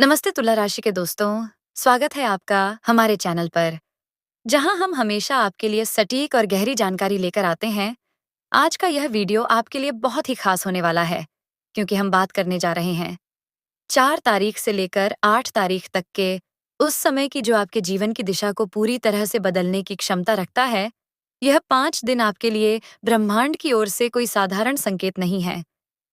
नमस्ते तुला राशि के दोस्तों। स्वागत है आपका हमारे चैनल पर, जहां हम हमेशा आपके लिए सटीक और गहरी जानकारी लेकर आते हैं। आज का यह वीडियो आपके लिए बहुत ही खास होने वाला है, क्योंकि हम बात करने जा रहे हैं 4 तारीख से लेकर 8 तारीख तक के उस समय की जो आपके जीवन की दिशा को पूरी तरह से बदलने की क्षमता रखता है। यह 5 दिन आपके लिए ब्रह्मांड की ओर से कोई साधारण संकेत नहीं है,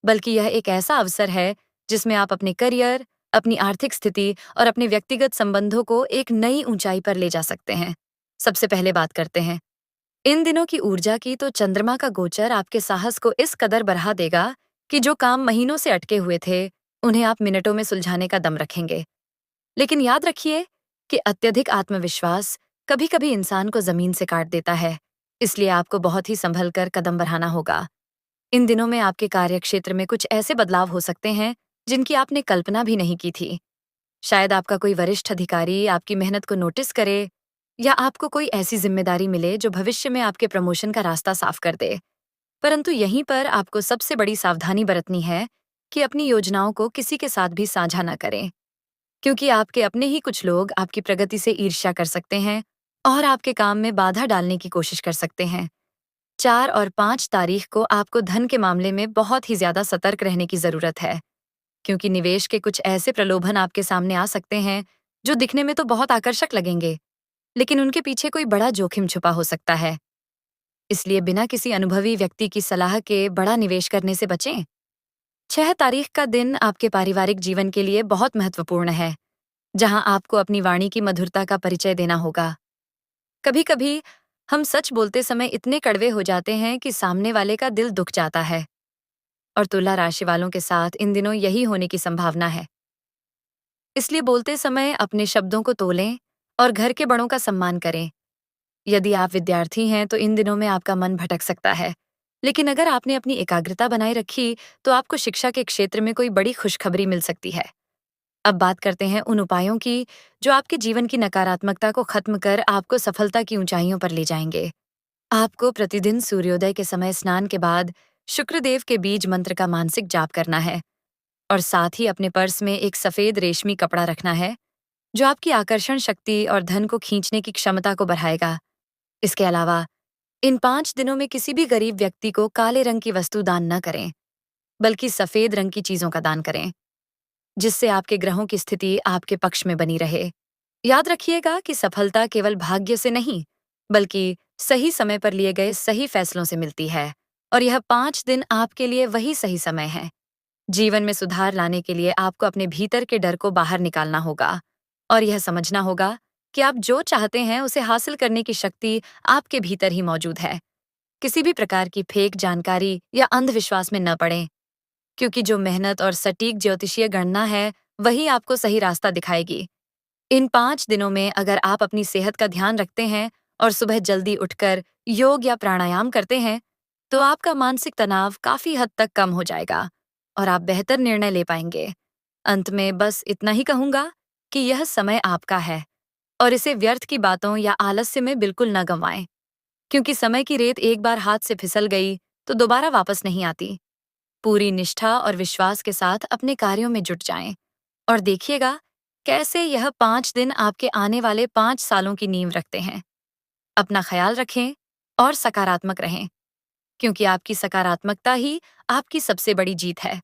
बल्कि यह एक ऐसा अवसर है जिसमें आप अपने करियर, अपनी आर्थिक स्थिति और अपने व्यक्तिगत संबंधों को एक नई ऊंचाई पर ले जा सकते हैं। सबसे पहले बात करते हैं इन दिनों की ऊर्जा की, तो चंद्रमा का गोचर आपके साहस को इस कदर बढ़ा देगा कि जो काम महीनों से अटके हुए थे, उन्हें आप मिनटों में सुलझाने का दम रखेंगे। लेकिन याद रखिए कि अत्यधिक आत्मविश्वास कभी-कभी इंसान को जमीन से काट देता है, इसलिए आपको बहुत ही संभल कर कदम बढ़ाना होगा। इन दिनों में आपके कार्यक्षेत्र में कुछ ऐसे बदलाव हो सकते हैं जिनकी आपने कल्पना भी नहीं की थी। शायद आपका कोई वरिष्ठ अधिकारी आपकी मेहनत को नोटिस करे, या आपको कोई ऐसी जिम्मेदारी मिले जो भविष्य में आपके प्रमोशन का रास्ता साफ कर दे। परंतु यहीं पर आपको सबसे बड़ी सावधानी बरतनी है कि अपनी योजनाओं को किसी के साथ भी साझा न करें, क्योंकि आपके अपने ही कुछ लोग आपकी प्रगति से ईर्ष्या कर सकते हैं और आपके काम में बाधा डालने की कोशिश कर सकते हैं। 4 और 5 तारीख को आपको धन के मामले में बहुत ही ज्यादा सतर्क रहने की जरूरत है, क्योंकि निवेश के कुछ ऐसे प्रलोभन आपके सामने आ सकते हैं जो दिखने में तो बहुत आकर्षक लगेंगे, लेकिन उनके पीछे कोई बड़ा जोखिम छुपा हो सकता है। इसलिए बिना किसी अनुभवी व्यक्ति की सलाह के बड़ा निवेश करने से बचें। 6 तारीख का दिन आपके पारिवारिक जीवन के लिए बहुत महत्वपूर्ण है, जहां आपको अपनी वाणी की मधुरता का परिचय देना होगा। कभी कभी हम सच बोलते समय इतने कड़वे हो जाते हैं कि सामने वाले का दिल दुख जाता है, और तुला राशि वालों के साथ इन दिनों यही होने की संभावना है। इसलिए बोलते समय अपने शब्दों को तोलें और घर के बड़ों का सम्मान करें। यदि आप विद्यार्थी हैं तो इन दिनों में आपका मन भटक सकता है, लेकिन अगर आपने अपनी एकाग्रता बनाए रखी तो आपको शिक्षा के क्षेत्र में कोई बड़ी खुशखबरी मिल सकती है। अब बात करते हैं उन उपायों की जो आपके जीवन की नकारात्मकता को खत्म कर आपको सफलता की ऊंचाइयों पर ले जाएंगे। आपको प्रतिदिन सूर्योदय के समय स्नान के बाद शुक्रदेव के बीज मंत्र का मानसिक जाप करना है, और साथ ही अपने पर्स में एक सफेद रेशमी कपड़ा रखना है जो आपकी आकर्षण शक्ति और धन को खींचने की क्षमता को बढ़ाएगा। इसके अलावा इन 5 दिनों में किसी भी गरीब व्यक्ति को काले रंग की वस्तु दान न करें, बल्कि सफेद रंग की चीजों का दान करें, जिससे आपके ग्रहों की स्थिति आपके पक्ष में बनी रहे। याद रखिएगा कि सफलता केवल भाग्य से नहीं, बल्कि सही समय पर लिए गए सही फैसलों से मिलती है, और यह 5 दिन आपके लिए वही सही समय है। जीवन में सुधार लाने के लिए आपको अपने भीतर के डर को बाहर निकालना होगा, और यह समझना होगा कि आप जो चाहते हैं उसे हासिल करने की शक्ति आपके भीतर ही मौजूद है। किसी भी प्रकार की फेक जानकारी या अंधविश्वास में न पड़ें, क्योंकि जो मेहनत और सटीक ज्योतिषीय गणना है वही आपको सही रास्ता दिखाएगी। इन 5 दिनों में अगर आप अपनी सेहत का ध्यान रखते हैं और सुबह जल्दी उठकर योग या प्राणायाम करते हैं, तो आपका मानसिक तनाव काफी हद तक कम हो जाएगा और आप बेहतर निर्णय ले पाएंगे। अंत में बस इतना ही कहूंगा कि यह समय आपका है, और इसे व्यर्थ की बातों या आलस्य में बिल्कुल न गंवाएं, क्योंकि समय की रेत एक बार हाथ से फिसल गई तो दोबारा वापस नहीं आती। पूरी निष्ठा और विश्वास के साथ अपने कार्यों में जुट जाएं, और देखिएगा कैसे यह 5 दिन आपके आने वाले 5 सालों की नींव रखते हैं। अपना ख्याल रखें और सकारात्मक रहें, क्योंकि आपकी सकारात्मकता ही आपकी सबसे बड़ी जीत है।